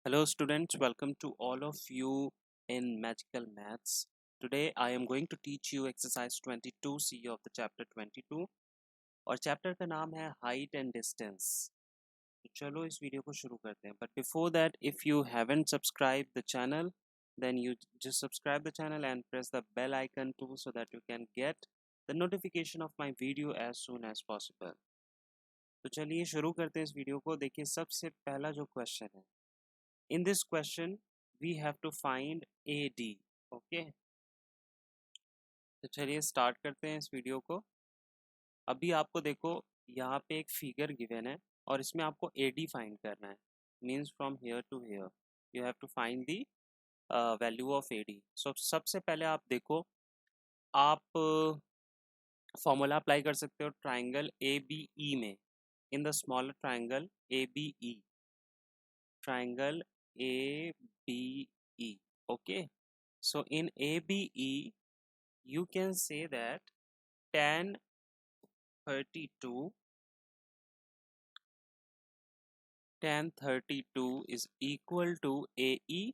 Hello students, welcome to all of you in Magical Maths. Today I am going to teach you exercise 22C of the chapter 22 और chapter का नाम है height and distance. तो चलो इस video को शुरू करते हैं, but before that if you haven't subscribe the channel then you just subscribe the channel and press the bell icon too so that you can get the notification of my video as soon as possible। तो चलिए शुरू करते हैं इस video को। देखिए सबसे पहला जो क्वेश्चन है, in this question we have to find AD। Okay, तो चलिए स्टार्ट करते हैं इस वीडियो को। अभी आपको देखो यहाँ पे एक फिगर गिवन है और इसमें आपको AD फाइंड करना है। Means from here to here you have to find the value of AD। So सबसे पहले आप देखो, आप फॉर्मूला अप्लाई कर सकते हो ट्राइंगल ABE में। In the smaller triangle ABE, triangle ABE. Okay, so in ABE you can say that tan 32 is equal to AE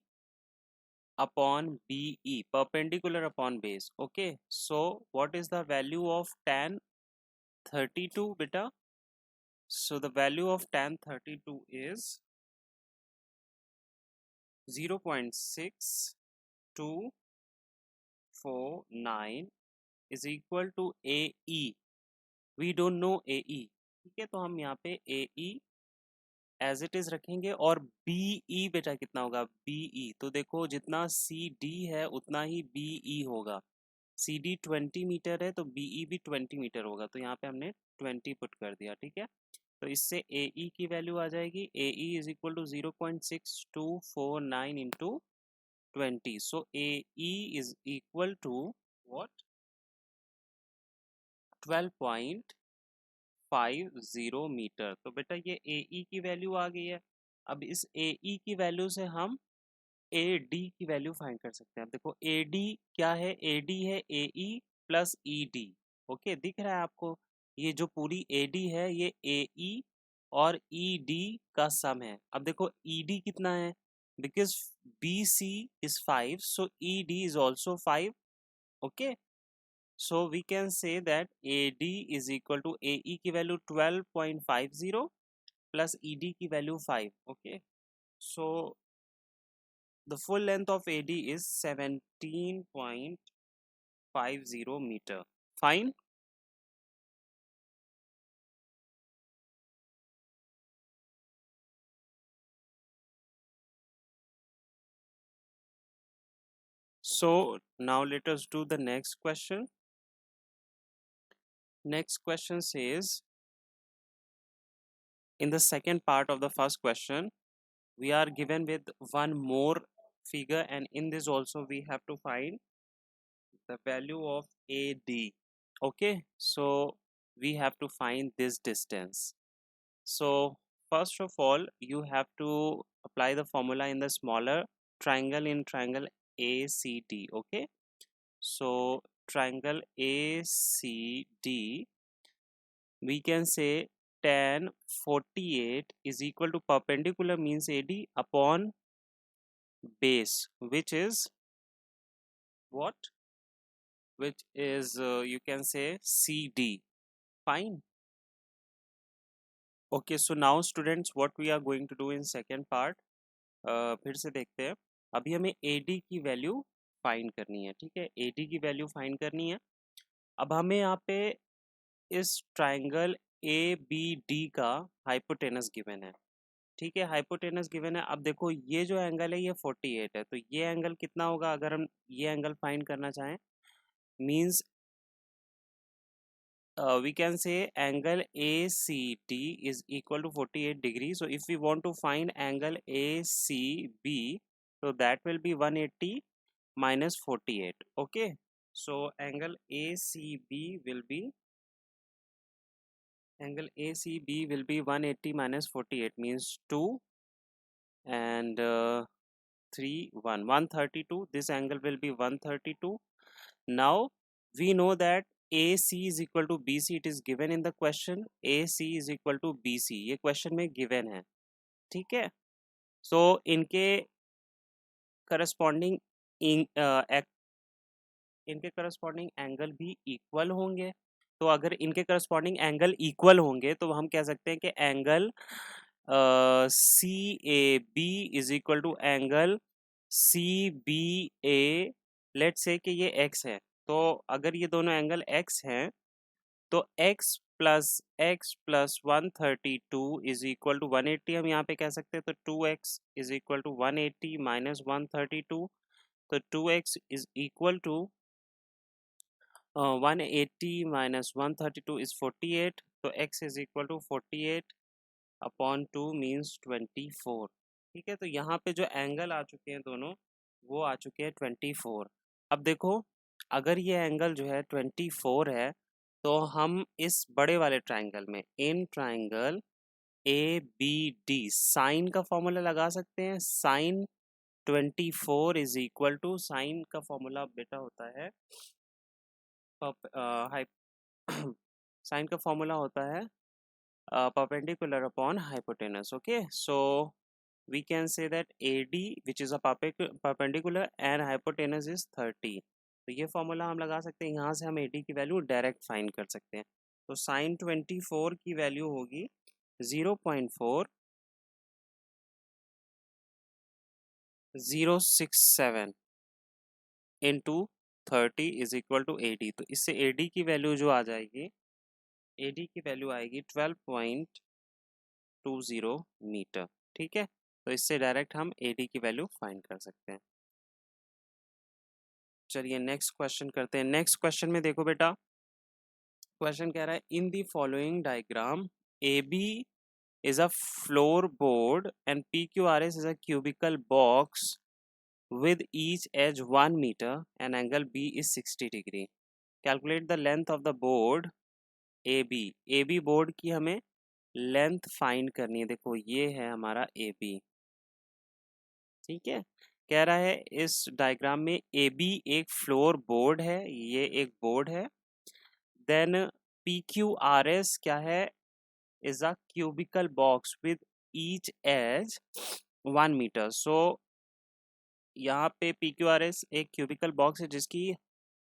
upon BE, perpendicular upon base. Okay, so what is the value of tan 32 beta? So the value of tan 32 is 0.6249 is equal to AE. We don't know AE, ठीक है, तो हम यहाँ पे AE as it is रखेंगे। और BE बेटा कितना होगा? BE तो देखो जितना CD है उतना ही BE होगा। CD 20 मीटर है तो BE भी 20 मीटर होगा, तो यहाँ पे हमने 20 पुट कर दिया। ठीक है, तो इससे AE की वैल्यू आ जाएगी, AE is equal to 0.6249 into 20। So AE is equal to what? 12.50 metre. तो बेटा ये AE की वैल्यू आ गई है। अब इस AE की वैल्यू से हम AD की वैल्यू फाइंड कर सकते हैं। अब देखो AD क्या है? AD है AE प्लस ED। ओके, दिख रहा है आपको? ये जो पूरी AD है ये AE और ED का सम है। अब देखो ED कितना है? Because BC is 5 so ED is also 5। Okay, so we can say that AD is equal to AE की वैल्यू 12.50 plus ED की value 5। okay, so the full length of AD is 17.50 meter। fine, so now let us do the next question। next question says, in the second part of the first question we are given with one more figure, and in this also we have to find the value of AD। okay, so we have to find this distance। so first of all you have to apply the formula in the smaller triangle, in triangle ACD। okay, so triangle ACD, we can say tan 48 is equal to perpendicular means AD upon base, which is what? Which is you can say CD। fine, okay, so now students what we are going to do in second part, फिर से देखते हैं। अभी हमें AD की value find करनी है। ठीक है, AD की वैल्यू फाइंड करनी है। अब हमें यहाँ पे इस ट्राइंगल ABD का हाइपोटेनस गिवन है। ठीक है, हाइपोटेनस गिवन है। अब देखो ये जो एंगल है ये 48 है, तो ये एंगल कितना होगा अगर हम ये एंगल फाइंड करना चाहें? Means we can say angle ACD is equal to 48 degrees. So if we want to find angle ACB, so that will be 180 minus 48। okay, so angle ACB will be 180 minus 48 means 2 and 3 132. This angle will be 132। now we know that AC is equal to BC, it is given in the question AC is equal to BC, ये question में given है। ठीक है, सो इनके corresponding इनके corresponding angle भी equal होंगे। तो अगर इनके करस्पॉन्डिंग एंगल इक्वल होंगे तो हम कह सकते हैं कि angle C A B is equal to angle C B A. Let say कि ये एक्स है, तो अगर ये दोनों एंगल एक्स हैं तो x plus 132 is equal to 180 हम यहाँ पे कह सकते हैं। तो 2x is equal to 180 minus 132। तो 2x is equal to 180 minus 132 is 48। तो x is equal to 48 upon 2 means 24। ठीक है, तो यहाँ पे जो एंगल आ चुके हैं दोनों, वो आ चुके हैं 24। अब देखो, अगर ये एंगल जो है 24 है तो हम इस बड़े वाले ट्राइंगल में, in triangle A B D, sine का फॉर्मूला लगा सकते हैं। Sine 24 is equal to, sine का फॉर्मूला बेटा होता है साइन का फॉर्मूला होता है perpendicular upon hypotenuse. Okay, so we can say that AD, which is a perpendicular and hypotenuse is 30। तो ये फॉर्मूला हम लगा सकते हैं, यहाँ से हम AD की वैल्यू डायरेक्ट फाइंड कर सकते हैं। तो साइन 24 की वैल्यू होगी 0.4067 into 30 is equal to AD। तो इससे AD की वैल्यू जो आ जाएगी, AD की वैल्यू आएगी 12.20 मीटर। ठीक है, तो इससे डायरेक्ट हम AD की वैल्यू फाइंड कर सकते हैं। चलिए नेक्स्ट क्वेश्चन करते हैं। नेक्स्ट क्वेश्चन में देखो बेटा, क्वेश्चन कह रहा है in the following diagram AB is a floorboard and PQRS is a cubical box with each edge 1 meter and angle B is 60 degree. Calculate the length of the board AB। AB board की हमें length find करनी है। देखो ये है हमारा AB। ठीक है, कह रहा है इस डायग्राम में AB एक फ्लोर बोर्ड है, ये एक बोर्ड है। देन PQRS क्या है, is a cubical box with each edge 1 metre. So यहाँ पे PQRS एक क्यूबिकल बॉक्स है जिसकी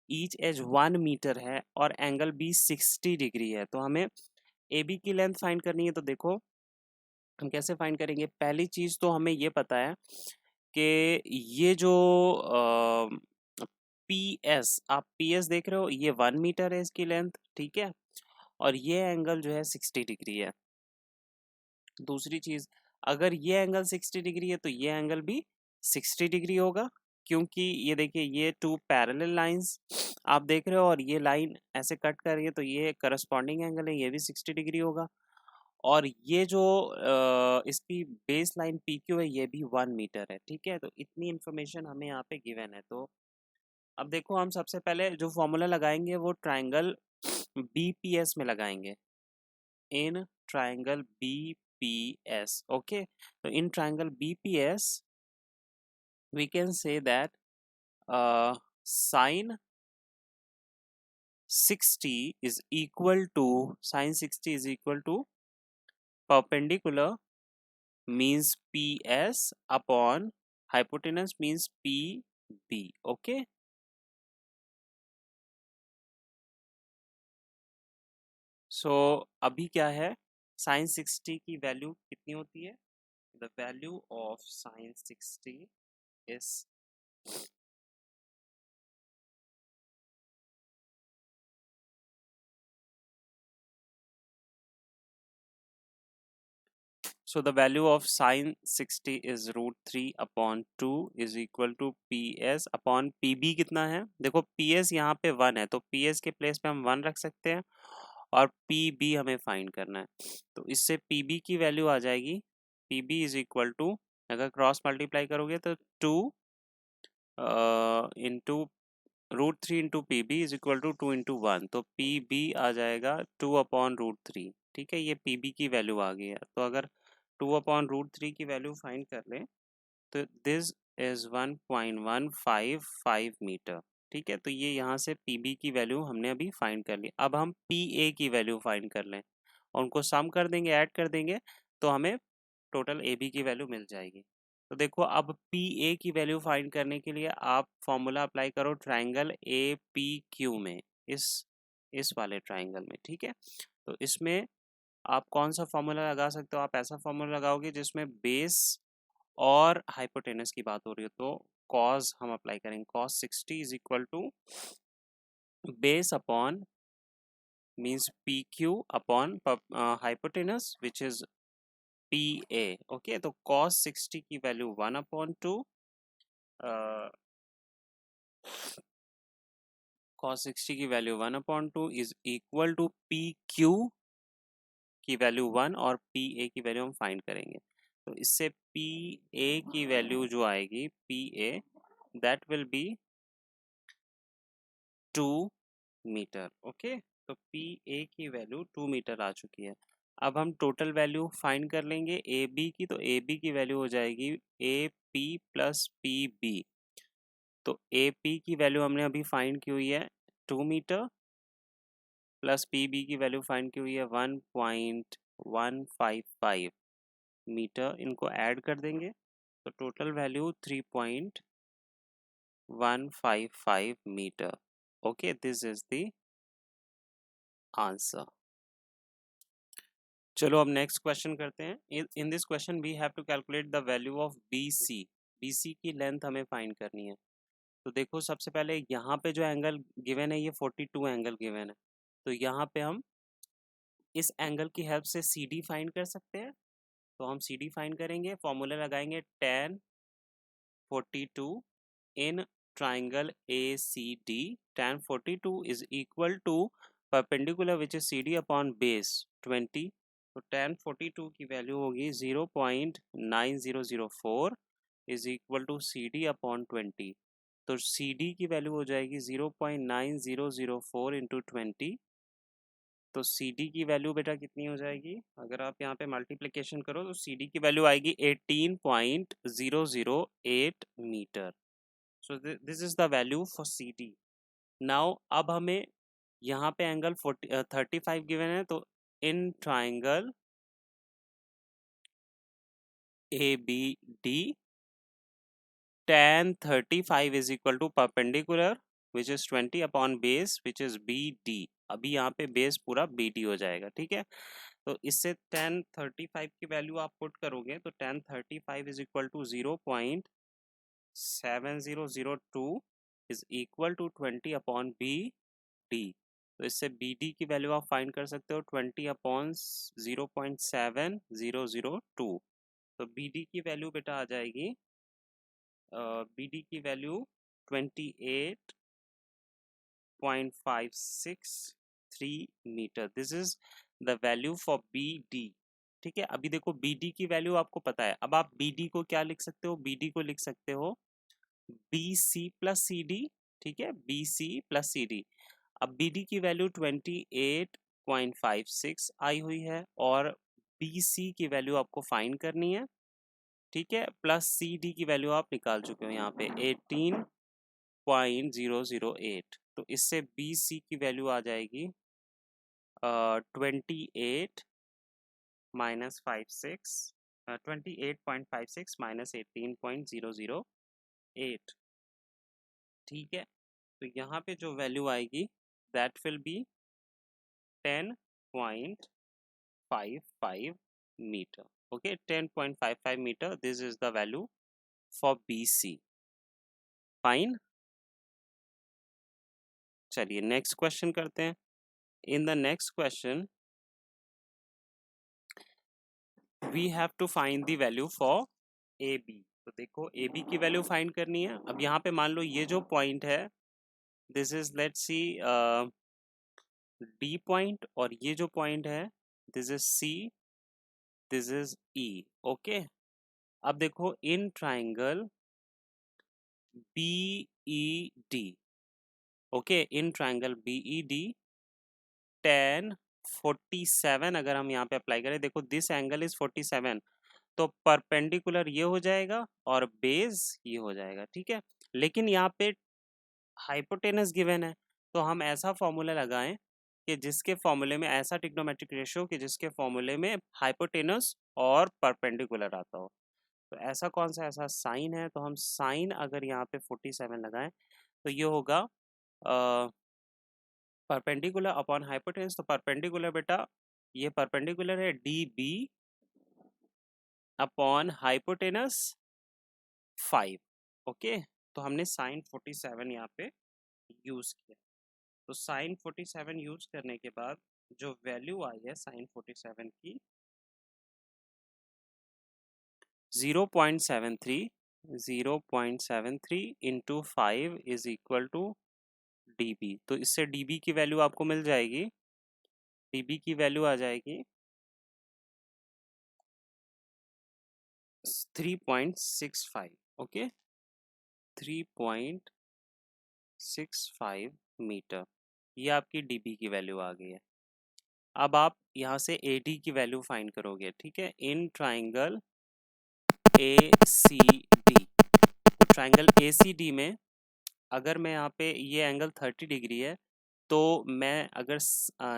ईच एज 1 मीटर है और एंगल भी 60 डिग्री है। तो हमें AB की लेंथ फाइंड करनी है। तो देखो हम कैसे फाइंड करेंगे। पहली चीज तो हमें ये पता है कि ये जो PS, आप PS देख रहे हो, ये 1 मीटर है इसकी लेंथ। ठीक है, और ये एंगल जो है 60 डिग्री है। दूसरी चीज, अगर ये एंगल 60 डिग्री है तो ये एंगल भी 60 डिग्री होगा, क्योंकि ये देखिए ये टू पैरेलल लाइंस आप देख रहे हो और ये लाइन ऐसे कट कर रही है, तो ये करस्पॉन्डिंग एंगल है, ये भी 60 डिग्री होगा। और ये जो इसकी बेस लाइन PQ है, ये भी 1 मीटर है। ठीक है, तो इतनी इंफॉर्मेशन हमें यहाँ पे गिवन है। तो अब देखो हम सबसे पहले जो फॉर्मूला लगाएंगे वो ट्राइंगल BPS में लगाएंगे, in triangle BPS। okay, so in triangle BPS we can say that sine 60 is equal to, sine 60 is equal to perpendicular means PS upon hypotenuse means PB। okay, so अभी क्या है, sign 60 की value कितनी होती है, the value of sine 60 is, so the value of sine 60 is √3 upon 2 is equal to PS upon PB। कितना है, देखो PS यहाँ पे 1 है, तो PS के प्लेस पे हम 1 रख सकते हैं और PB हमें फाइंड करना है। तो इससे PB की वैल्यू आ जाएगी, PB इज इक्वल टू, अगर क्रॉस मल्टीप्लाई करोगे तो 2 into √3 into PB is equal to 2 into 1। तो PB आ जाएगा 2 अपॉन √3। ठीक है, ये PB की वैल्यू आ गई है। तो अगर 2 अपॉन √3 की वैल्यू फाइंड कर लें तो दिस इज 1.155 मीटर। ठीक है, तो ये यहाँ से PB की वैल्यू हमने अभी फाइंड कर ली। अब हम PA की वैल्यू फाइंड कर लें और उनको सम कर देंगे, ऐड कर देंगे, तो हमें टोटल AB की वैल्यू मिल जाएगी। तो देखो अब पी ए की वैल्यू फाइंड करने के लिए आप फॉर्मूला अप्लाई करो ट्राइंगल ए पी क्यू में, इस वाले ट्राइंगल में, ठीक है। तो इसमें आप कौन सा फॉर्मूला लगा सकते हो, आप ऐसा फॉर्मूला लगाओगे जिसमें बेस और हाइपोटेनस की बात हो रही हो। तो कॉस हम अप्लाई करेंगे, cos 60 is equal to base upon means PQ upon hypotenuse which is PA। Okay, तो cos 60 की वैल्यू 1/2 cos 60 की value 1/2 is equal to PQ की वैल्यू 1 और PA की वैल्यू हम फाइंड करेंगे। तो इससे PA की वैल्यू जो आएगी PA that will be 2 metre. Okay, तो PA की वैल्यू 2 मीटर आ चुकी है। अब हम टोटल वैल्यू फाइंड कर लेंगे AB की। तो AB की वैल्यू हो जाएगी AP प्लस PB। तो AP की वैल्यू हमने अभी फाइंड की हुई है 2 मीटर, प्लस PB की वैल्यू फाइंड की हुई है 1.155 मीटर। इनको ऐड कर देंगे तो total value 3.155 metre. Okay, this is the answer. चलो अब नेक्स्ट क्वेश्चन करते हैं। In this question we have to calculate the value of BC। BC की लेंथ हमें फाइंड करनी है। तो देखो सबसे पहले यहाँ पे जो एंगल गिवन है ये 42 एंगल गिवन है। तो यहाँ पे हम इस एंगल की हेल्प से CD फाइंड कर सकते हैं। तो हम CD फाइंड करेंगे, फॉर्मूला लगाएंगे tan 42 in triangle ACD। tan 42 is equal to perpendicular which is CD upon base 20। तो tan 42 की वैल्यू होगी 0.9004 is equal to CD upon 20। तो CD की वैल्यू हो जाएगी 0.9004 इंटू 20। तो CD की वैल्यू बेटा कितनी हो जाएगी, अगर आप यहाँ पे मल्टीप्लिकेशन करो तो CD की वैल्यू आएगी 18.008 metre. So this is the value for CD। Now अब हमें यहाँ पे एंगल 35 गिवन है। तो in triangle ABD tan 35 is equal to perpendicular which is 20 upon base which is BD। अभी यहाँ पे बेस पूरा BD हो जाएगा, ठीक है। तो इससे tan 35 की वैल्यू आप पुट करोगे तो tan 35 is equal to 0.7002 is equal to 20 upon BD। तो इससे BD की वैल्यू आप फाइंड कर सकते हो 20 अपॉन 0.7002। तो BD की वैल्यू बेटा आ जाएगी BD की value 28.563 metre. This is the value for BD, ठीक है। अभी देखो BD की वैल्यू आपको पता है। अब आप BD को क्या लिख सकते हो, BD को लिख सकते हो BC प्लस CD, ठीक है, BC प्लस CD। अब BD की वैल्यू 28.56 आई हुई है और BC की वैल्यू आपको फाइंड करनी है, ठीक है, प्लस CD की वैल्यू आप निकाल चुके हो यहाँ पे 18.008। तो इससे BC की वैल्यू आ जाएगी 28 माइनस 56 28.56 माइनस 18.008, ठीक है। तो यहाँ पे जो वैल्यू आएगी that will be 10.55 metre. Okay, 10.55 metre, this is the value for BC। Fine. चलिए नेक्स्ट क्वेश्चन करते हैं। In the next question we have to find the value for AB। तो देखो AB की वैल्यू फाइंड करनी है। अब यहाँ पे मान लो ये जो पॉइंट है this is let's see D point, और ये जो पॉइंट है this is C, this is E। Okay, अब देखो in triangle BED, okay, in triangle BED tan 47 अगर हम यहाँ पे अप्लाई करें, देखो दिस एंगल इज 47, तो परपेंडिकुलर ये हो जाएगा और बेस ये हो जाएगा, ठीक है। लेकिन यहाँ पे हाइपोटेनस गिवन है, तो हम ऐसा फॉर्मूला लगाएं कि जिसके फॉर्मूले में ऐसा ट्रिग्नोमेट्रिक रेशियो कि जिसके फॉर्मूले में हाइपोटेनस और परपेंडिकुलर आता हो। तो ऐसा कौन सा ऐसा साइन है, तो हम साइन अगर यहाँ पे 47 लगाएं तो ये होगा परपेंडिकुलर अपॉन हाइपोटेनस। तो परपेंडिकुलर बेटा ये परपेंडिकुलर है D B upon hypotenuse 5। Okay, तो हमने साइन 47 यहाँ पे यूज किया। तो साइन 47 यूज करने के बाद जो वैल्यू आई है साइन 47 की 0.73 into 5 is equal to dB। तो इससे dB की वैल्यू आपको मिल जाएगी, dB की वैल्यू आ जाएगी 3.65। ओके, 3.65 मीटर, ये आपकी dB की वैल्यू आ गई है। अब आप यहाँ से AD की वैल्यू फाइंड करोगे, ठीक है, इन ट्राइंगल ACD। तो ट्राइंगल ACD में अगर मैं यहाँ पे ये एंगल 30 डिग्री है, तो मैं अगर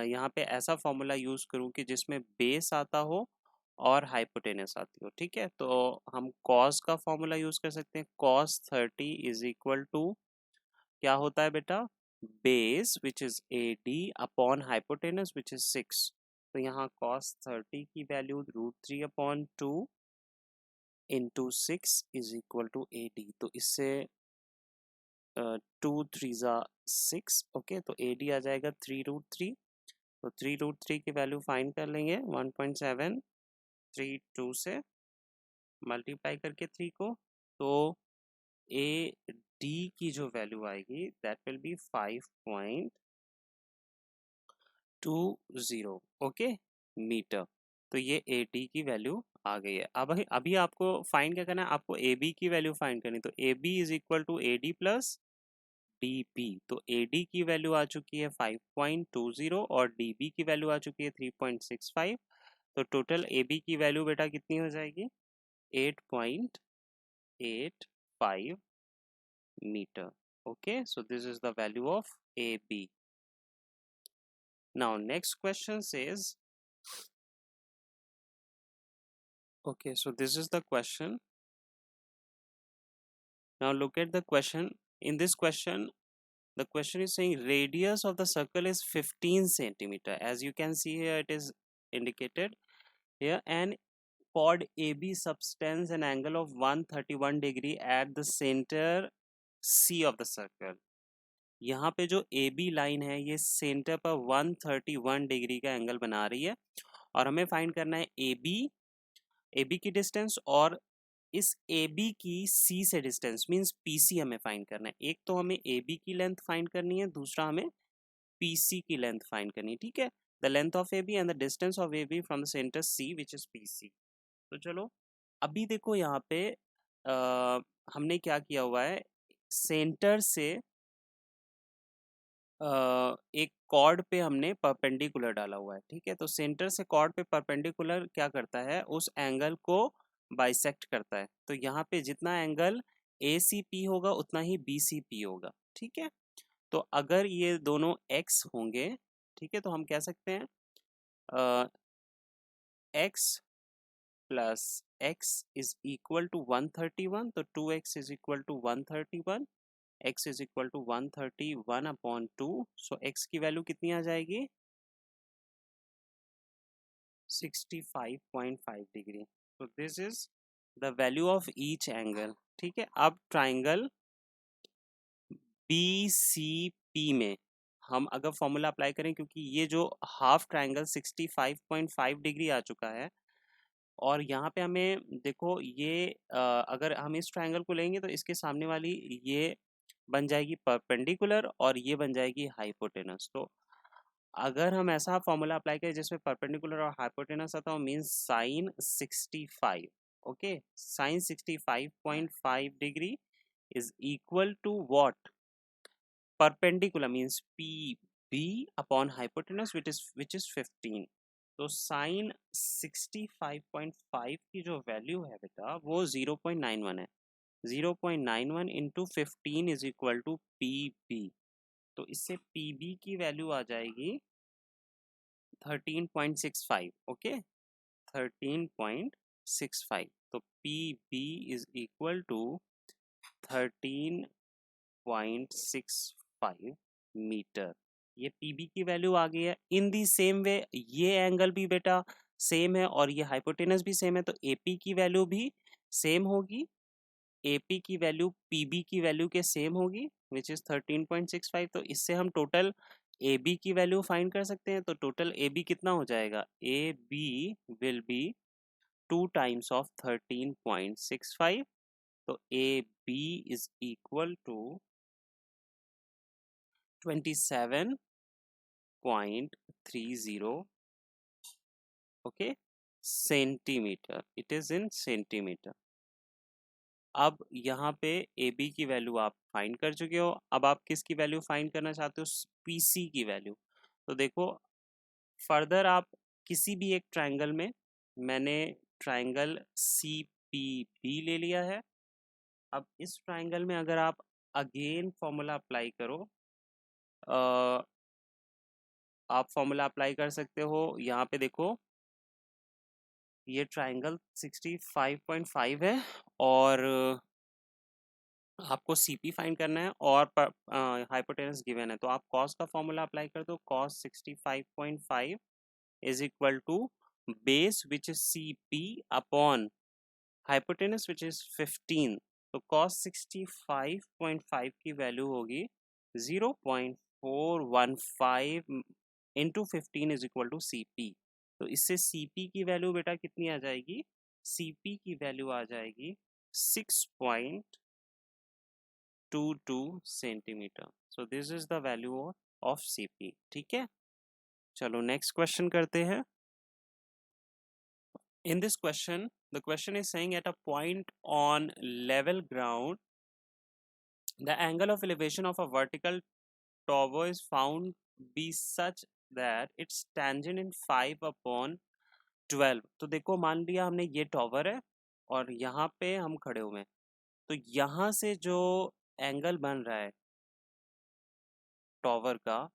यहाँ पे ऐसा फॉर्मूला यूज़ करूँ कि जिसमें बेस आता हो और हाइपोटेनस आती हो, ठीक है, तो हम कॉस का फॉर्मूला यूज़ कर सकते हैं। कॉस 30 इज इक्वल टू क्या होता है बेटा, base which is AD upon hypotenuse which is 6। तो यहाँ कॉस 30 की value √3/2 into 6 is equal to AD। तो इससे 2 3 6। ओके, तो AD आ जाएगा 3√3। तो 3√3 की वैल्यू फाइंड कर लेंगे 1.732 से मल्टीप्लाई करके 3 को। तो AD की जो वैल्यू आएगी that will be 5.20 okay metre. तो ये AD की वैल्यू आ गई है। अब अभी आपको फाइंड क्या करना है, आपको AB की वैल्यू फाइंड करनी। तो AB is equal to AD plus DB। तो AD की वैल्यू आ चुकी है 5.20 और DB की वैल्यू आ चुकी है 3.65। तो टोटल AB की वैल्यू बेटा कितनी हो जाएगी, 8.85 metre. Okay, so this is the value of AB. Now next question says, okay, so this is the question. Now look at the question. In this question, the question is saying radius of the circle is 15 centimeter. As you can see here, it is indicated here, and chord AB subtends an angle of 131 degree at the center C of the circle. यहाँ पे जो AB line है ये centre पर 131 degree का angle बना रही है और हमें फाइंड करना है AB की डिस्टेंस और इस AB की C से डिस्टेंस मींस PC हमें फाइंड करना है। एक तो हमें AB की लेंथ फाइंड करनी है, दूसरा हमें PC की लेंथ फाइंड करनी है, ठीक है। The length of AB and the distance of AB from the centre C which is PC। तो चलो अभी देखो यहाँ पे हमने क्या किया हुआ है, सेंटर से एक कॉर्ड पे हमने परपेंडिकुलर डाला हुआ है, ठीक है। तो सेंटर से कॉर्ड पे परपेंडिकुलर क्या करता है, उस एंगल को बाइसेक्ट करता है। तो यहाँ पे जितना एंगल ACP होगा उतना ही BCP होगा, ठीक है। तो अगर ये दोनों x होंगे, ठीक है, तो हम कह सकते हैं x plus x is equal to 131। तो 2x is equal to 131, x is equal to 131/2। So x की वैल्यू कितनी आ जाएगी, 65.5 डिग्री। तो this is the value of each angle, ठीक है। अब ट्राइंगल BCP में हम अगर फॉर्मूला अप्लाई करें, क्योंकि ये जो हाफ ट्राइंगल 65.5 डिग्री आ चुका है और यहाँ पे हमें देखो ये अगर हम इस ट्राइंगल को लेंगे तो इसके सामने वाली ये बन जाएगी परपेंडिकुलर और ये बन जाएगी हाइपोटेनस। तो अगर हम ऐसा फॉर्मूला अप्लाई करें जिसमें परपेंडिकुलर और हाइपोटेनस आता हो means sine 65, okay, sine 65.5 degree is equal to what, perpendicular means PB upon hypotenuse which is 15। तो साइन 65.5 की जो वैल्यू है बेटा वो 0.91 है। 0.91 into 15 is equal to PB। तो इससे PB की वैल्यू आ जाएगी 13.65, ओके, 13.65। 13.65, तो PB is equal to 13.65 metre. ये PB की वैल्यू आ गई है। इन दी सेम वे ये एंगल भी बेटा सेम है और ये हाइपोटेनस भी सेम है, तो AP की वैल्यू भी सेम होगी। AP की वैल्यू PB की वैल्यू के सेम होगी विच इज 13.65। तो इससे हम टोटल AB की वैल्यू फाइंड कर सकते हैं। तो टोटल AB कितना हो जाएगा, AB will be 2 times of 13.65, तो AB is equal to 27.30, okay, centimetre. It is in centimetre. अब यहाँ पे AB की वैल्यू आप फाइंड कर चुके हो। अब आप किसकी वैल्यू फाइंड करना चाहते हो, PC की वैल्यू। तो देखो फर्दर आप किसी भी एक ट्रायंगल में, मैंने ट्रायंगल CPB ले लिया है। अब इस ट्रायंगल में अगर आप अगेन फॉर्मूला अप्लाई करो, आप फॉर्मूला अप्लाई कर सकते हो। यहाँ पे देखो ये ट्रायंगल 65.5 है और आपको CP फाइंड करना है और हाइपोटेनस गिवन है, तो आप कॉस का फॉर्मूला अप्लाई कर दो। Cos 65.5 is equal to base which is CP upon hypotenuse which is 15। तो कॉस 65.5 की वैल्यू होगी 0.415 into 15 is equal to CP। तो इससे CP की वैल्यू बेटा कितनी आ जाएगी, CP की वैल्यू आ जाएगी 6.22 centimetre. So this is the value of CP। ठीक है, चलो नेक्स्ट क्वेश्चन करते हैं। In this question, the question is saying at a point on level ground, the angle of elevation of a vertical tower is found be such that its tangent in 5/12। तो देखो मान लिया हमने ये tower है और यहाँ पे हम खड़े हुए हैं, तो यहाँ से जो एंगल बन रहा है टॉवर का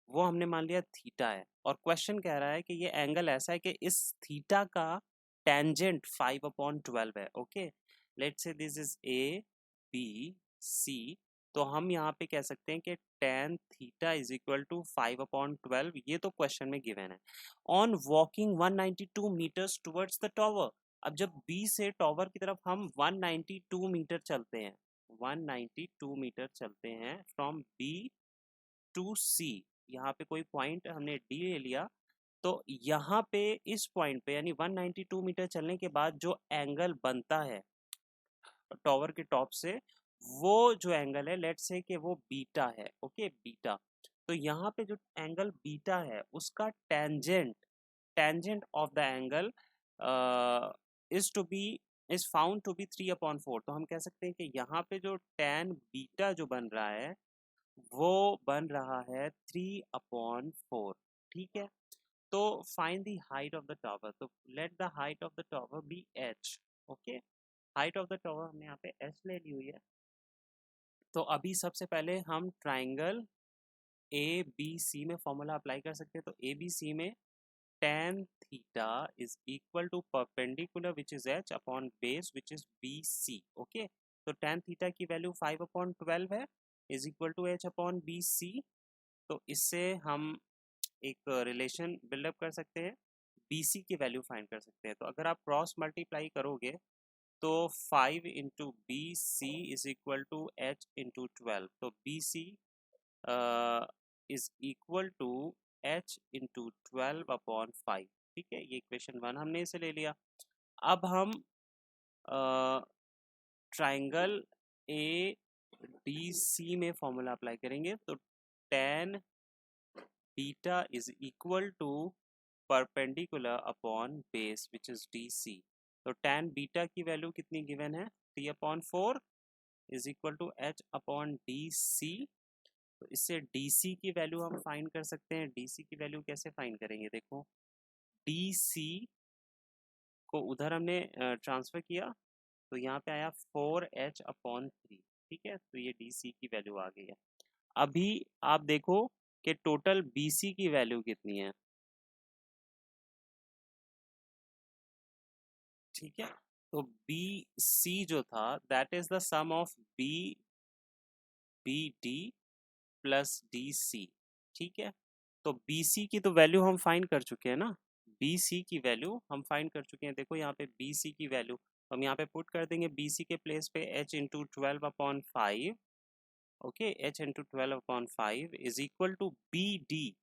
वो हमने मान लिया थीटा है, और क्वेश्चन कह रहा है कि ये एंगल ऐसा है कि इस थीटा का टेंजेंट 5/12 है। Okay, let's say this is ABC। तो हम यहाँ पे कह सकते हैं कि tan theta is equal to 5/12, ये तो क्वेश्चन में गिवन है। On walking 192 metres towards the tower. अब जब B से टॉवर की तरफ हम 192 मीटर चलते हैं, 192 मीटर चलते हैं फ्रॉम B टू C, यहाँ पे कोई पॉइंट हमने D ले लिया, तो यहाँ पे इस पॉइंट पे यानी 192 मीटर चलने के बाद जो एंगल बनता है टॉवर के टॉप से, वो जो एंगल है लेट्स से कि वो बीटा है। Okay, beta. तो यहाँ पे जो एंगल बीटा है उसका tangent, tangent of the angle is to be is found to be 3/4। तो हम कह सकते हैं कि यहाँ पे जो tan बीटा जो बन रहा है वो बन रहा है 3/4। ठीक है, तो find the height of the tower. तो let the height of the tower be h। Okay, height of the tower हमने यहाँ पे h ले ली हुई है। तो अभी सबसे पहले हम ट्राइंगल ABC में फॉर्मूला अप्लाई कर सकते हैं। तो ABC में tan theta is equal to perpendicular which is h upon base which is BC। Okay, तो tan थीटा की वैल्यू 5/12 है is equal to h upon BC। तो इससे हम एक रिलेशन बिल्डअप कर सकते हैं, BC की वैल्यू फाइंड कर सकते हैं। तो अगर आप क्रॉस मल्टीप्लाई करोगे तो 5 into BC is equal to h into 12। तो BC is equal to h into 12/5। ठीक है, ये इक्वेशन 1 हमने इसे ले लिया। अब हम ट्राइंगल ADC में फॉर्मूला अप्लाई करेंगे। तो tan beta is equal to perpendicular upon base which is DC। तो tan बीटा की वैल्यू कितनी गिवन है, 3/4 is equal to h upon DC। तो इससे DC की वैल्यू हम फाइंड कर सकते हैं। DC की वैल्यू कैसे फाइंड करेंगे, देखो DC को उधर हमने ट्रांसफर किया तो यहाँ पे आया 4h/3। ठीक है, तो ये DC की वैल्यू आ गई है। अभी आप देखो कि टोटल BC की वैल्यू कितनी है। ठीक है। तो बी सी जो था that is the sum of B B D plus D C. ठीक है। तो बी सी की तो वैल्यू हम फाइंड कर चुके हैं ना, बी सी की वैल्यू हम फाइंड कर चुके हैं। देखो यहाँ पे बी सी की वैल्यू हम यहाँ पे पुट कर देंगे, बी सी के प्लेस पे h into 12/5, okay, h into 12/5 is equal to B D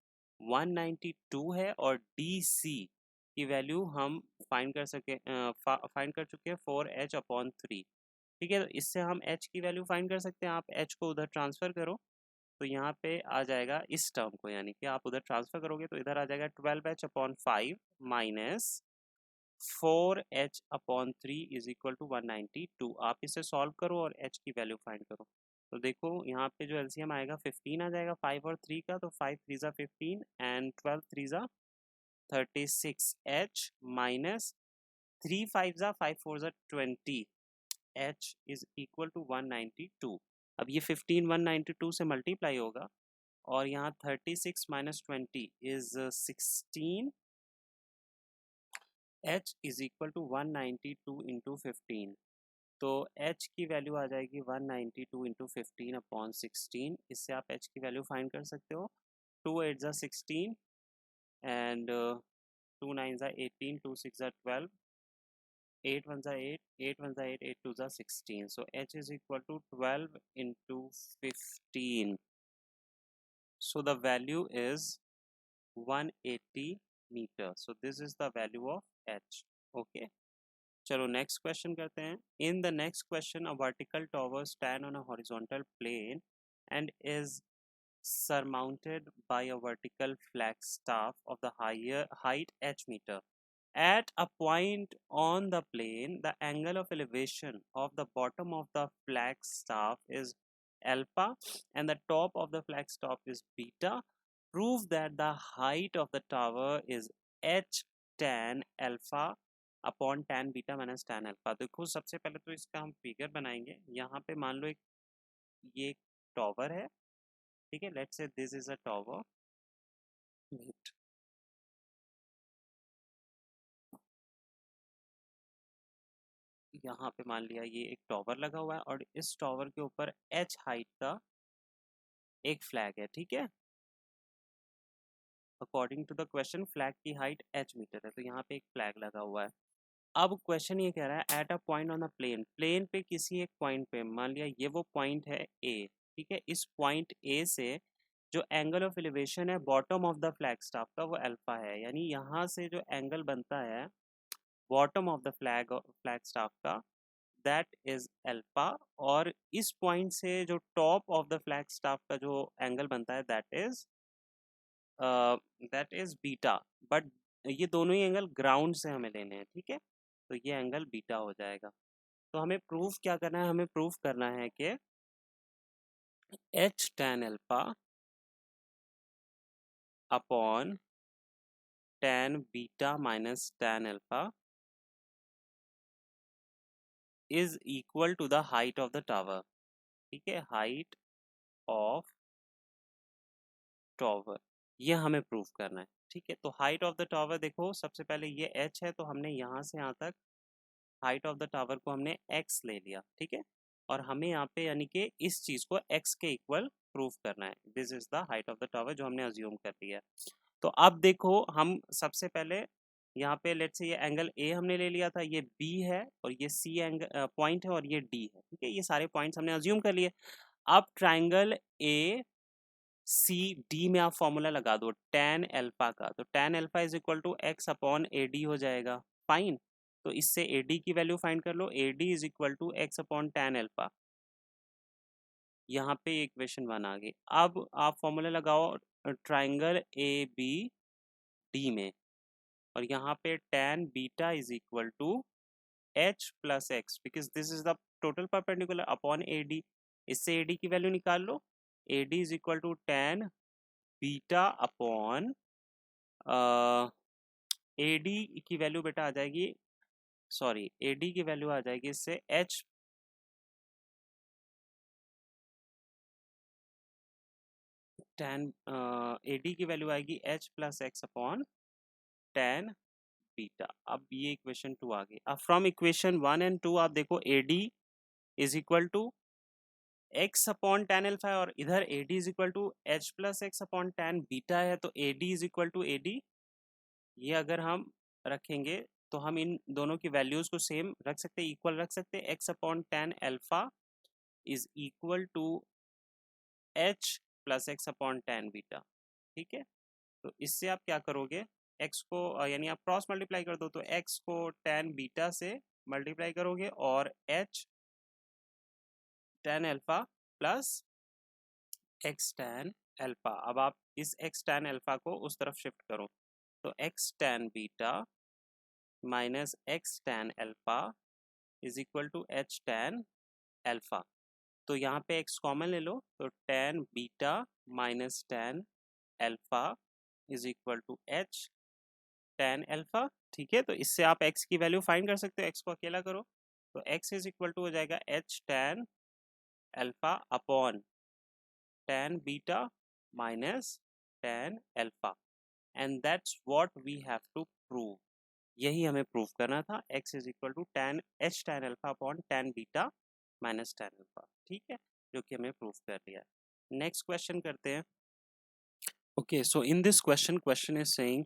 192 है, और डी सी की वैल्यू हम फाइंड कर सके फाइंड कर चुके हैं 4h/3। ठीक है। तो इससे हम h की वैल्यू फाइंड कर सकते हैं। आप h को उधर ट्रांसफर करो तो यहाँ पे आ जाएगा इस टर्म को, यानी कि आप उधर ट्रांसफर करोगे तो इधर आ जाएगा 12h/5 minus 4h/3 is equal to 192। आप इसे सॉल्व करो और h की वैल्यू फाइंड करो। तो देखो यहाँ पे जो एलसीएम आएगा 15 आ जाएगा 5 और 3 का, तो 5 3 ज़ा 15 एंड 12 3 ज़ा 36, h माइनस 3 5 ज़ा 5 4 ज़ा 20, h इज इक्वल टू 192। अब ये 15 192 से मल्टीप्लाई होगा, और यहाँ 36 minus 20 is 16, h is equal to 192 into 15। तो h की वैल्यू आ जाएगी 192 इंटू 15/16। इससे आप h की वैल्यू फाइंड कर सकते हो। 2 8 ज़ा 16 एंड 2 9 ज़ा 18, 2 6 ज़ा 12, 8 1 ज़ा 8, 8 1 ज़ा 8, 8 2 ज़ा 16। So h is equal to 12 into 15. So the value is 180 meter. So this is the value of h. Okay. चलो नेक्स्ट क्वेश्चन करते हैं। In the next question a vertical tower stand on a horizontal plane and is surmounted by a vertical flagstaff of the higher height h meter. At a point on the plane, the angle of elevation of the bottom of the flagstaff is alpha and the top of the flagstaff is beta. Prove that the height of the tower is h tan alpha upon tan beta minus tan alpha. देखो सबसे पहले तो इसका हम figure बनाएंगे। यहाँ पे मान लो ये एक टॉवर है, ठीक है, let's say this is a tower. यहाँ पे मान लिया ये एक टॉवर लगा हुआ है और इस टॉवर के ऊपर h हाइट का एक फ्लैग है, ठीक है। According to the question flag की हाइट h मीटर है, तो यहाँ पे एक फ्लैग लगा हुआ है। अब क्वेश्चन ये कह रहा है at a point on the plane, plane पे किसी एक पॉइंट पे, मान लिया ये वो पॉइंट है ए, ठीक है। इस पॉइंट ए से जो एंगल ऑफ एलिवेशन है bottom of the flag staff का वो अल्फा है, यानी यहाँ से जो एंगल बनता है bottom of the flag staff का दैट इज अल्फा, और इस पॉइंट से जो top of the flag staff का जो एंगल बनता है दैट इज बीटा। बट ये दोनों ही एंगल ग्राउंड से हमें लेने हैं, ठीक है, तो ये एंगल बीटा हो जाएगा। तो हमें प्रूफ क्या करना है, हमें प्रूफ करना है कि H tan alpha upon tan beta minus tan alpha is equal to the height of the tower, ठीक है, हाइट ऑफ टावर, ये हमें प्रूफ करना है, ठीक है। तो हाइट ऑफ द टावर देखो सबसे पहले ये h है, तो हमने यहाँ से यहाँ तक हाइट ऑफ द टावर को हमने x ले लिया, ठीक है, और हमें यहाँ पे यानी कि इस चीज को x के इक्वल प्रूफ करना है। This is the height of the tower जो हमने अज्यूम कर लिया। तो अब देखो हम सबसे पहले यहाँ पे लेट्स से ये एंगल ए हमने ले लिया था, ये बी है और ये सी एंगल पॉइंट है और ये डी है, ठीक है, ये सारे पॉइंट्स हमने अज्यूम कर लिए। अब ट्राइंगल ए सी डी में आप फॉर्मूला लगा दो tan अल्फा का, तो tan alpha is equal to x upon A D हो जाएगा, फाइन। तो इससे ए डी की वैल्यू फाइंड कर लो, A D is equal to x upon tan alpha. यहाँ पे इक्वेशन 1 आ गई। अब आप फॉर्मूला लगाओ ट्राइंगल ए बी डी में, और यहाँ पे tan beta is equal to h plus x, because this is the total perpendicular upon A D. इससे ए डी की वैल्यू निकाल लो, A D is equal to tan beta upon A D की value बेटा आ जाएगी, sorry A D की value आ जाएगी इससे h tan ए डी की वैल्यू आएगी h plus x upon tan beta. अब ये इक्वेशन 2 आ गई। अब फ्रॉम इक्वेशन 1 एंड 2 आप देखो AD is equal to x upon tan alpha है और इधर AD is equal to H plus x upon tan beta है, तो AD is equal to AD। ये अगर हम रखेंगे तो हम इन दोनों की वैल्यूज को सेम रख सकते हैं, इक्वल रख सकते हैं। x upon tan alpha is equal to H plus x upon tan beta. ठीक है, तो इससे आप क्या करोगे, x को यानी आप क्रॉस मल्टीप्लाई कर दो, तो x को tan बीटा से मल्टीप्लाई करोगे और h tan alpha plus x tan alpha. अब आप इस x tan अल्फा को उस तरफ शिफ्ट करो, तो x tan beta minus x tan alpha is equal to h tan alpha. तो यहाँ पे x कॉमन ले लो, तो tan beta minus tan alpha is equal to h tan alpha. ठीक है, तो इससे आप x की वैल्यू फाइंड कर सकते हो, x को अकेला करो, तो x इज इक्वल टू हो जाएगा h tan alpha upon tan beta minus tan alpha, and that's what we have to prove. यही हमें प्रूव करना था, x is equal to tan h tan alpha upon tan beta minus tan alpha. ठीक है, जो कि हमने prove कर लिया है। नेक्स्ट क्वेश्चन करते हैं। Okay, so in this question is saying,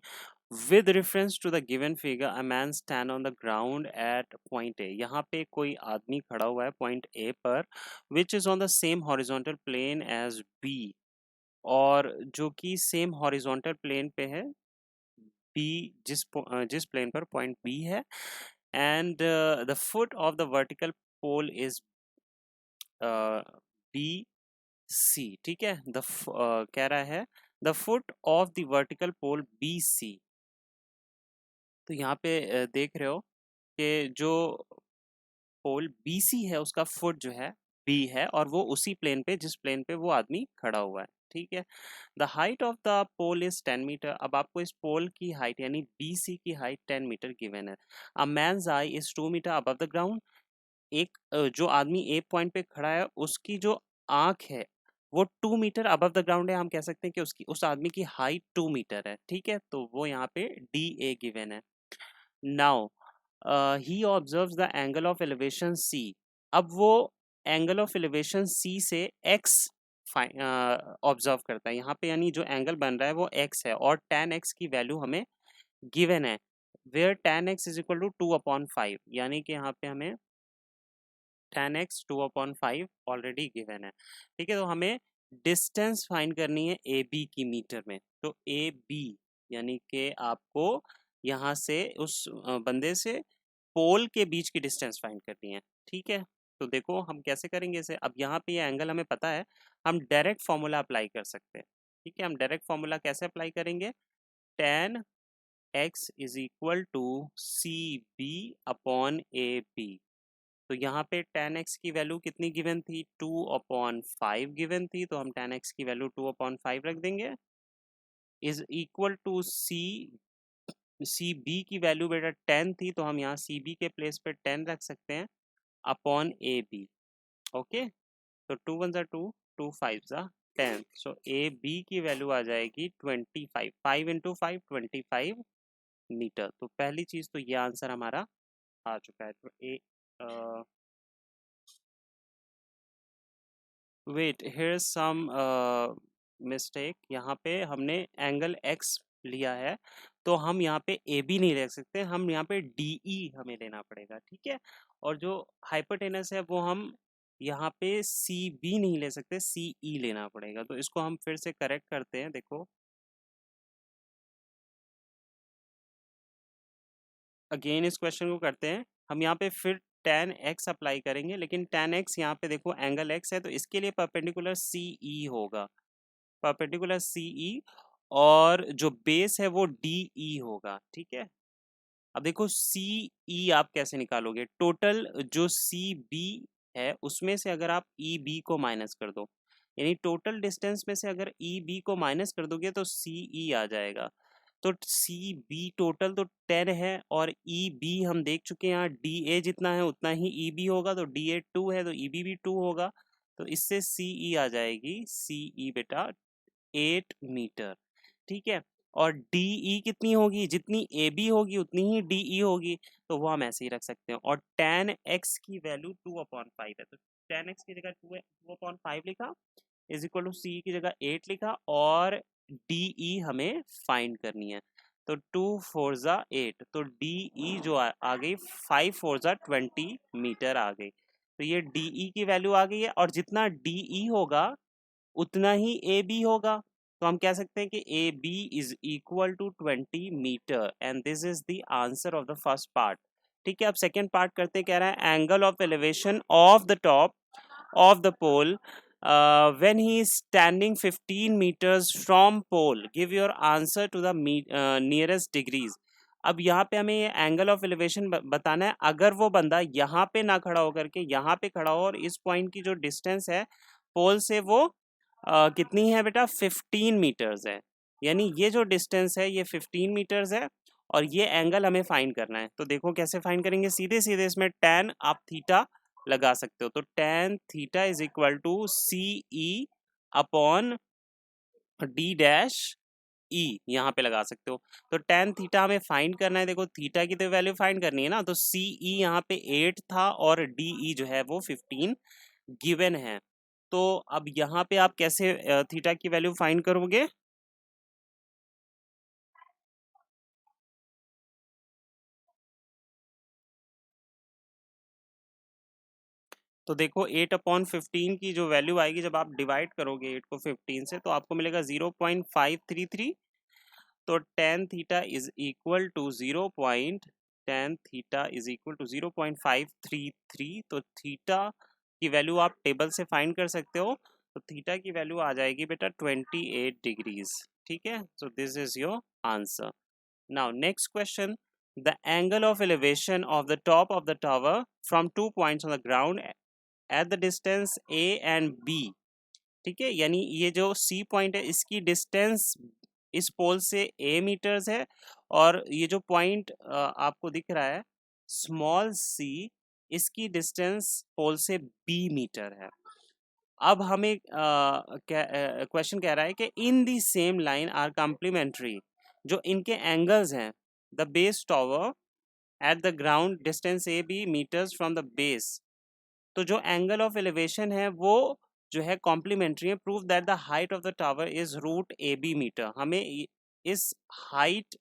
with reference to the given figure, a man stand on the ground at point A. यहाँ पे कोई आदमी खड़ा हुआ है point A पर, which is on the same horizontal plane as B, और जो कि same horizontal plane पे है, B जिस plane पर point B है, and the foot of the vertical pole is BC। ठीक है, कह रहा है the foot of the vertical pole BC। तो यहाँ पे देख रहे हो कि जो पोल BC है उसका फुट जो है B है, और वो उसी प्लेन पे जिस प्लेन पे वो आदमी खड़ा हुआ है। ठीक है, the height of the pole is 10 metre. अब आपको इस पोल की हाइट यानी BC की हाइट 10 मीटर गिवन है। A man's eye is 2 metre above the ground. एक जो आदमी ए पॉइंट पे खड़ा है उसकी जो आंख है वो 2 मीटर अबव द ग्राउंड है। हम कह सकते हैं कि उसकी उस आदमी की हाइट 2 मीटर है। ठीक है, तो वो यहाँ पे DA गिवन है। Now he observes the angle of elevation C। अब वो एंगल ऑफ एलिवेशन C से x ऑब्जर्व करता है यहाँ पे, यानी जो एंगल बन रहा है वो x है, और tan x की वैल्यू हमें गिवन है, where tan x is equal to 2/5, यानी कि यहाँ पे हमें tan x 2/5 ऑलरेडी गिवन है। ठीक है, तो हमें डिस्टेंस फाइंड करनी है AB की मीटर में। तो AB यानी कि आपको यहाँ से उस बंदे से पोल के बीच की डिस्टेंस फाइंड करनी है। ठीक है, तो देखो हम कैसे करेंगे इसे। अब यहाँ पे ये एंगल हमें पता है, हम डायरेक्ट फॉर्मूला अप्लाई कर सकते हैं। ठीक है, हम डायरेक्ट फॉर्मूला कैसे अप्लाई करेंगे, tan x is equal to CB upon AB। तो यहाँ पे tan x की वैल्यू कितनी गिवन थी, 2/5 गिवन थी, तो हम tan x की वैल्यू 2/5 रख देंगे, इज इक्वल टू CB की वैल्यू बेटा 10 थी, तो हम यहाँ CB के प्लेस पे 10 रख सकते हैं अपॉन AB। ओके, तो 2 1 जा 2, 2 5 जा 10, सो AB की वैल्यू आ जाएगी 25, 5 इंटू 5 25 मीटर। तो पहली चीज तो ये आंसर हमारा आ चुका है। तो वेट हियर सम मिस्टेक, यहाँ पे हमने एंगल x लिया है, तो हम यहाँ पे AB नहीं ले सकते, हम यहाँ पे DE हमें लेना पड़ेगा। ठीक है, और जो हाइपोटेनस है वो हम यहाँ पे CB नहीं ले सकते, CE लेना पड़ेगा। तो इसको हम फिर से करेक्ट करते हैं। देखो अगेन इस क्वेश्चन को करते हैं हम, यहाँ पे फिर tan x अप्लाई करेंगे, लेकिन tan x यहाँ पे देखो एंगल x है, तो इसके लिए परपेंडिकुलर CE होगा, परपेंडिकुलर CE, और जो बेस है वो DE होगा। ठीक है, अब देखो CE आप कैसे निकालोगे, टोटल जो CB है उसमें से अगर आप EB को माइनस कर दो, यानी टोटल डिस्टेंस में से अगर EB को माइनस कर दोगे तो CE आ जाएगा। तो CB टोटल तो 10 है, और EB हम देख चुके हैं यहाँ DA जितना है उतना ही EB होगा, तो DA 2 है तो EB भी 2 होगा, तो इससे CE आ जाएगी, CE बेटा 8 मीटर। ठीक है, और डी ई कितनी होगी, जितनी ए बी होगी उतनी ही डी ई होगी, तो वो हम ऐसे ही रख सकते हैं। और टेन एक्स की वैल्यू 2/5 है, तो टेन एक्स की जगह 2/5 लिखा, इज इक्वल टू सी की जगह 8 लिखा, और डी ई हमें फाइंड करनी है। तो 2 4 8, तो डी ई जो आ गई 5 4 20 मीटर आ गई। तो ये डी ई की वैल्यू आ गई है, और जितना डी ई होगा उतना ही ए बी होगा। तो हम कह सकते हैं कि A B is equal to 20 metre, and this is the answer of the first part. ठीक है, अब सेकेंड पार्ट करते हैं। कह रहा है angle of elevation of the top of the pole when he is standing 15 meters from pole. Give your answer to the nearest degrees. अब यहाँ पे हमें ये एंगल ऑफ एलिवेशन बताना है। अगर वो बंदा यहाँ पे ना खड़ा होकर के यहाँ पे खड़ा हो, और इस पॉइंट की जो डिस्टेंस है पोल से वो कितनी है बेटा, 15 मीटर्स है। यानी ये जो डिस्टेंस है ये 15 मीटर्स है, और ये एंगल हमें फाइंड करना है। तो देखो कैसे फाइंड करेंगे, सीधे सीधे इसमें tan आप थीटा लगा सकते हो। तो tan theta is equal to C E upon D dash E, यहाँ पे लगा सकते हो। तो tan थीटा हमें फाइंड करना है। देखो थीटा की तो वैल्यू फाइंड करनी है ना, तो सी ई यहाँ पे 8 था और डी ई जो है वो 15 गिवन है। तो अब यहाँ पे आप कैसे थीटा की वैल्यू फाइंड करोगे? तो देखो 8/15 की जो वैल्यू आएगी, जब आप डिवाइड करोगे 8 को 15 से, तो आपको मिलेगा 0.533। तो tan theta is equal to 0.533। तो थीटा की वैल्यू आप टेबल से फाइंड कर सकते हो। तो थीटा की वैल्यू आ जाएगी बेटा 28 डिग्रीज। ठीक है, so this is your answer. Now next question, the angle of elevation of the top of the tower from 2 points on the ground at the distance A and B. ठीक है, यानी ये जो सी पॉइंट है इसकी distance इस पोल से ए metres है, और ये जो पॉइंट आपको दिख रहा है स्मॉल सी, इसकी डिस्टेंस पोल से बी मीटर है। अब हमें क्वेश्चन कह रहा है कि in the same line are complementary, जो इनके एंगल्स हैं, the base tower at the ground distance A B metres from the base. तो जो एंगल ऑफ एलिवेशन है वो जो है कॉम्प्लीमेंट्री है। Prove that the height of the tower is root A B metre. हमें इस हाइट,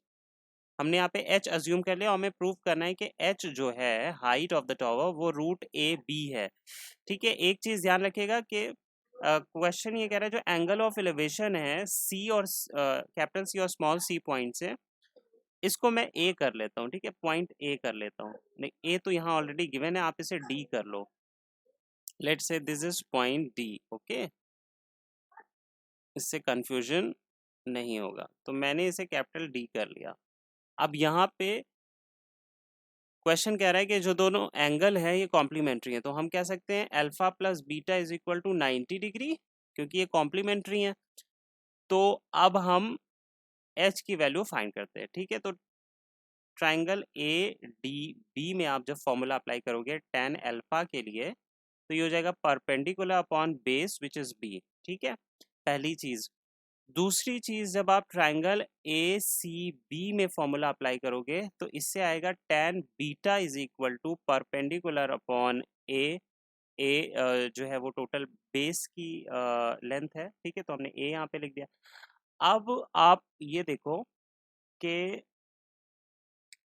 हमने यहाँ पे h अज्यूम कर लिया, हमें प्रूव करना है कि h जो है हाइट ऑफ द टावर वो रूट ए बी है। ठीक है, एक चीज ध्यान रखिएगा कि क्वेश्चन ये कह रहा है जो एंगल ऑफ एलिवेशन है सी और कैपिटल सी और स्मॉल सी पॉइंट से, इसको मैं ए कर लेता हूँ। ठीक है, पॉइंट ए कर लेता हूँ, नहीं ए तो यहाँ ऑलरेडी गिवन है, आप इसे डी कर लो। Let's say this is point D. Okay, इससे कंफ्यूजन नहीं होगा, तो मैंने इसे कैपिटल डी कर लिया। अब यहाँ पे क्वेश्चन कह रहा है कि जो दोनों एंगल है ये कॉम्प्लीमेंट्री है, तो हम कह सकते हैं alpha plus beta is equal to 90 degree, क्योंकि ये कॉम्प्लीमेंट्री है। तो अब हम एच की वैल्यू फाइंड करते हैं। ठीक है, तो ट्राइंगल ए डी बी में आप जब फॉर्मूला अप्लाई करोगे tan अल्फा के लिए, तो ये हो जाएगा perpendicular upon base which is B. ठीक है, पहली चीज। दूसरी चीज, जब आप ट्राइंगल ए सी बी में फॉर्मूला अप्लाई करोगे तो इससे आएगा tan beta is equal to perpendicular upon A. A जो है वो टोटल बेस की लेंथ है। ठीक है, तो हमने ए यहाँ पे लिख दिया। अब आप ये देखो कि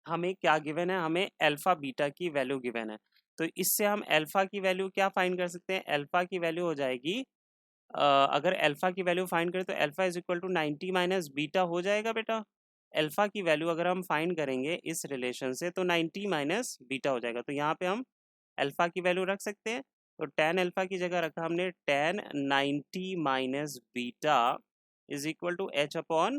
हमें क्या गिवन है, हमें अल्फा बीटा की वैल्यू गिवन है। तो इससे हम अल्फा की वैल्यू क्या फाइंड कर सकते हैं, अल्फा की वैल्यू हो जाएगी अगर अल्फा की वैल्यू फाइंड करें तो alpha is equal to 90 minus beta हो जाएगा बेटा। अल्फा की वैल्यू अगर हम फाइंड करेंगे इस रिलेशन से तो 90 माइनस बीटा हो जाएगा। तो यहाँ पे हम अल्फा की वैल्यू रख सकते हैं। तो tan अल्फा की जगह रखा हमने tan 90 minus beta is equal to H upon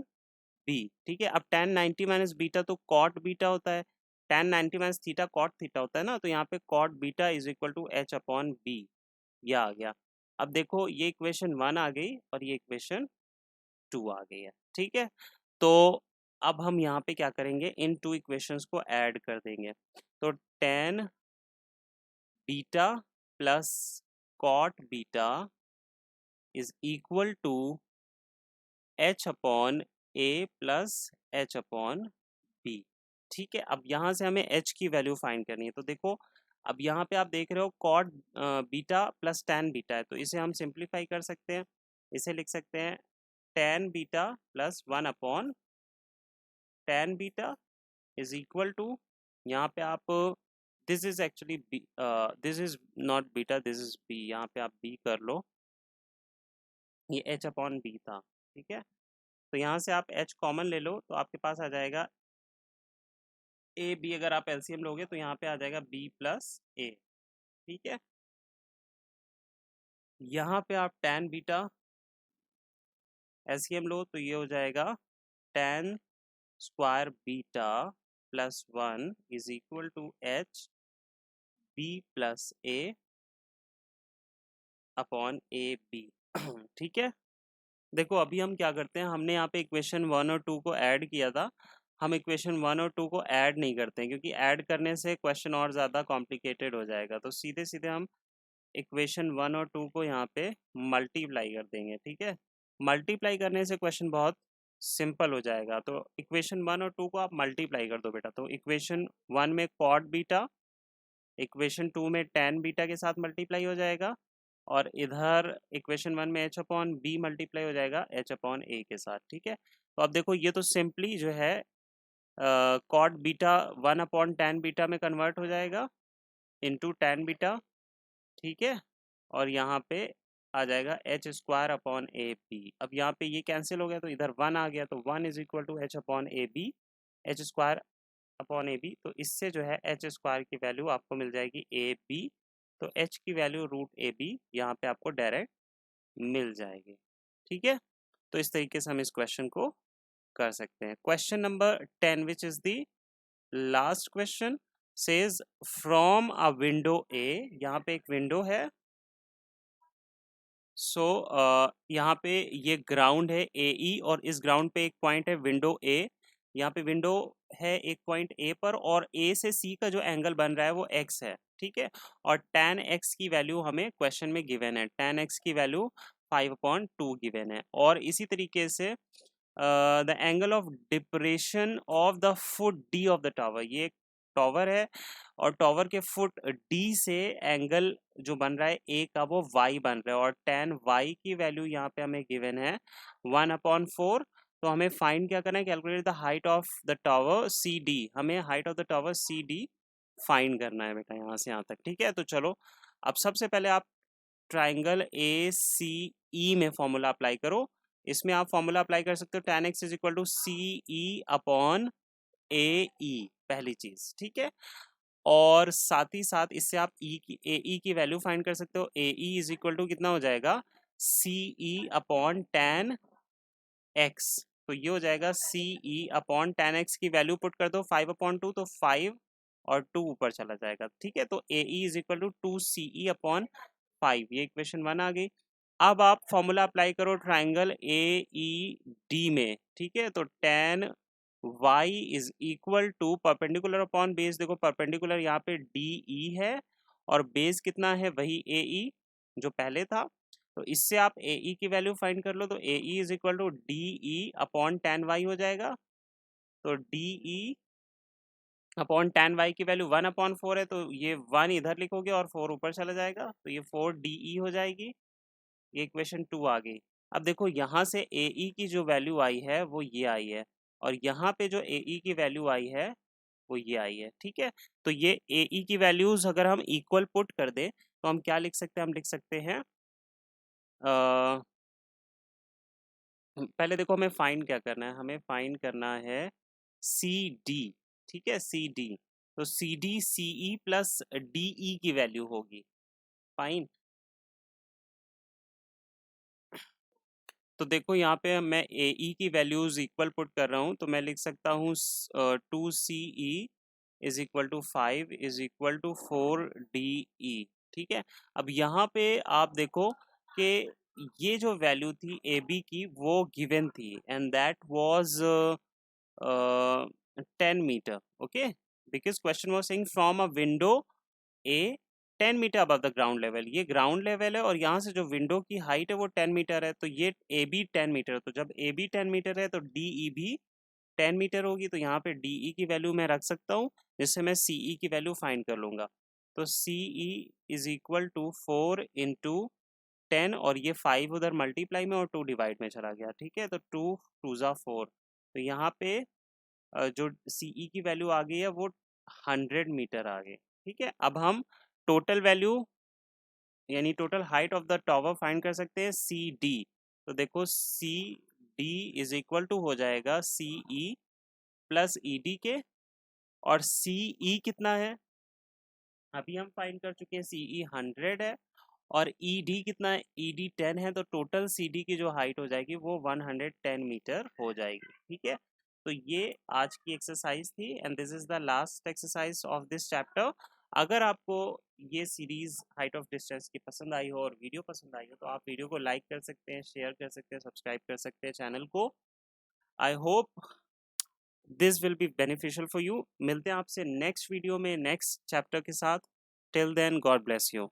B. ठीक है, अब tan 90 माइनस बीटा तो कॉट बीटा होता है, tan 90 minus theta cot theta होता है ना, तो यहाँ पे cot beta is equal to H upon B. यह आ गया। अब देखो ये इक्वेशन 1 आ गई और ये इक्वेशन 2 आ गई है। ठीक है, तो अब हम यहाँ पे क्या करेंगे, इन टू इक्वेशंस को ऐड कर देंगे। तो tan beta plus cot beta is equal to H upon A plus H upon B. ठीक है, अब यहाँ से हमें एच की वैल्यू फाइंड करनी है। तो देखो अब यहाँ पे आप देख रहे हो cot beta plus tan beta है, तो इसे हम सिंप्लीफाई कर सकते हैं। इसे लिख सकते हैं tan beta plus 1 upon tan beta is equal to, यहाँ पे आप this is actually this is not beta, this is B, यहाँ पे आप बी कर लो, ये एच अपॉन बी था। ठीक है, तो यहाँ से आप एच कॉमन ले लो तो आपके पास आ जाएगा ए बी, अगर आप एलसीएम लोगे तो यहाँ पे आ जाएगा बी प्लस ए। ठीक है, यहाँ पे आप टैन बीटा एलसीएम लो तो ये हो जाएगा tan square beta plus 1 is equal to H B plus A upon A B. ठीक है, देखो अभी हम क्या करते हैं, हमने यहाँ पे इक्वेशन 1 और 2 को ऐड किया था, हम इक्वेशन 1 और 2 को ऐड नहीं करते हैं क्योंकि ऐड करने से क्वेश्चन और ज़्यादा कॉम्प्लिकेटेड हो जाएगा। तो सीधे सीधे हम इक्वेशन 1 और 2 को यहाँ पे मल्टीप्लाई कर देंगे। ठीक है, मल्टीप्लाई करने से क्वेश्चन बहुत सिंपल हो जाएगा। तो इक्वेशन 1 और 2 को आप मल्टीप्लाई कर दो बेटा। तो इक्वेशन 1 में कॉट बीटा, इक्वेशन 2 में टैन बीटा के साथ मल्टीप्लाई हो जाएगा, और इधर इक्वेशन 1 में एच अपॉन बी मल्टीप्लाई हो जाएगा एच अपॉन ए के साथ। ठीक है, तो अब देखो ये तो सिंपली जो है cot beta 1 upon tan beta में कन्वर्ट हो जाएगा इनटू टैन बीटा। ठीक है, और यहाँ पे आ जाएगा H square upon A B. अब यहाँ पे ये कैंसिल हो गया तो इधर 1 आ गया, तो 1 is equal to H upon A B, H square upon A B. तो इससे जो है एच स्क्वायर की वैल्यू आपको मिल जाएगी ए बी, तो एच की वैल्यू रूट ए बी यहाँ पे आपको डायरेक्ट मिल जाएगी। ठीक है, तो इस तरीके से हम इस क्वेश्चन को कर सकते हैं। Question number 10 which is the last question says from a window A, यहाँ पे एक विंडो है। सो यहाँ पे ये ग्राउंड है ए ई, और इस ग्राउंड पे एक पॉइंट है विंडो ए। यहाँ पे विंडो है एक पॉइंट ए पर, और ए से सी का जो एंगल बन रहा है वो एक्स है। ठीक है, और tan एक्स की वैल्यू हमें क्वेश्चन में गिवन है, tan एक्स की वैल्यू 5/2 गिवन है। और इसी तरीके से the angle of depression of the foot D of the tower, ये एक टावर है और टावर के फुट डी से एंगल जो बन रहा है ए का वो y बन रहा है, और tan y की वैल्यू यहाँ पे हमें गिवन है 1/4। तो हमें फाइंड क्या करना है, calculate the height of the tower C D, हमें height of the tower C D find करना है बेटा यहाँ से यहाँ तक। ठीक है, तो चलो अब सबसे पहले आप ट्राइंगल ए सी ई में फॉर्मूला अप्लाई करो। इसमें आप फॉर्मूला अप्लाई कर सकते हो tan x is equal to C E upon A E, पहली चीज। ठीक है, और साथ ही साथ इससे आप ई की ए ई की वैल्यू फाइंड कर सकते हो। ए ई इज इक्वल टू कितना हो जाएगा, सी ई अपॉन tan x, तो ये हो जाएगा सी ई अपॉन tan x की वैल्यू पुट कर दो 5/2, तो 5 और 2 ऊपर चला जाएगा। ठीक है, तो A E is equal to 2 CE upon 5, ये इक्वेशन 1 आ गई। अब आप फॉर्मूला अप्लाई करो ट्राइंगल ए ई डी में। ठीक है, तो tan y is equal to perpendicular upon base, देखो परपेंडिकुलर यहाँ पे डी ई है और बेस कितना है, वही ए ई जो पहले था। तो इससे आप ए ई की वैल्यू फाइंड कर लो, तो A E is equal to D E upon tan y हो जाएगा। तो D E upon tan y की वैल्यू 1/4 है, तो ये 1 इधर लिखोगे और 4 ऊपर चला जाएगा, तो ये 4 DE हो जाएगी। ये इक्वेशन 2 आ गई। अब देखो यहाँ से ए ई की जो वैल्यू आई है वो ये आई है, और यहाँ पे जो ए ई की वैल्यू आई है वो ये आई है। ठीक है, तो ये ए ई की वैल्यूज अगर हम इक्वल पुट कर दें तो हम क्या लिख सकते हैं, हम लिख सकते हैं पहले देखो हमें फाइंड क्या करना है, हमें फाइंड करना है सी डी। ठीक है, सी डी, तो C D C E plus D E की वैल्यू होगी। फाइन, तो देखो यहाँ पे मैं ए ई की वैल्यूज इक्वल पुट कर रहा हूँ, तो मैं लिख सकता हूँ 2CE is equal to 5 is equal to 4DE। ठीक है, अब यहाँ पे आप देखो कि ये जो वैल्यू थी ए बी की वो गिवन थी, एंड दैट वाज 10 मीटर। Okay, because question was saying from a window A 10 meter above the ground level. ये ग्राउंड लेवल है और यहाँ से जो विंडो की हाइट है वो 10 मीटर है, तो ये ए बी 10 मीटर। तो जब ए बी 10 मीटर है तो डी ई भी 10 मीटर होगी। तो यहाँ पे डी ई की वैल्यू मैं रख सकता हूँ, जिससे मैं सी ई की वैल्यू फाइंड कर लूँगा। तो C E is equal to 4 into 10, और ये 5 उधर मल्टीप्लाई में और 2 डिवाइड में चला गया, ठीक है। तो 2 टू ज़ा 4, तो यहाँ पे जो सी ई की वैल्यू आ गई है वो 100 मीटर आ गई, ठीक है। अब हम टोटल वैल्यू यानी total height of the tower find कर सकते हैं, सी डी। तो देखो C D is equal to हो जाएगा सी ई प्लस ई डी के, और सी ई कितना है अभी हम फाइंड कर चुके हैं, सी ई 100 है, और ई डी कितना है, ई डी 10 है। तो टोटल सी डी की जो हाइट हो जाएगी वो 110 मीटर हो जाएगी, ठीक है। तो ये आज की एक्सरसाइज थी and this is the last exercise of this chapter. अगर आपको ये सीरीज हाइट ऑफ डिस्टेंस की पसंद आई हो और वीडियो पसंद आई हो तो आप वीडियो को लाइक कर सकते हैं, शेयर कर सकते हैं, सब्सक्राइब कर सकते हैं चैनल को। I hope this will be beneficial for you. मिलते हैं आपसे नेक्स्ट वीडियो में नेक्स्ट चैप्टर के साथ। Till then, God bless you.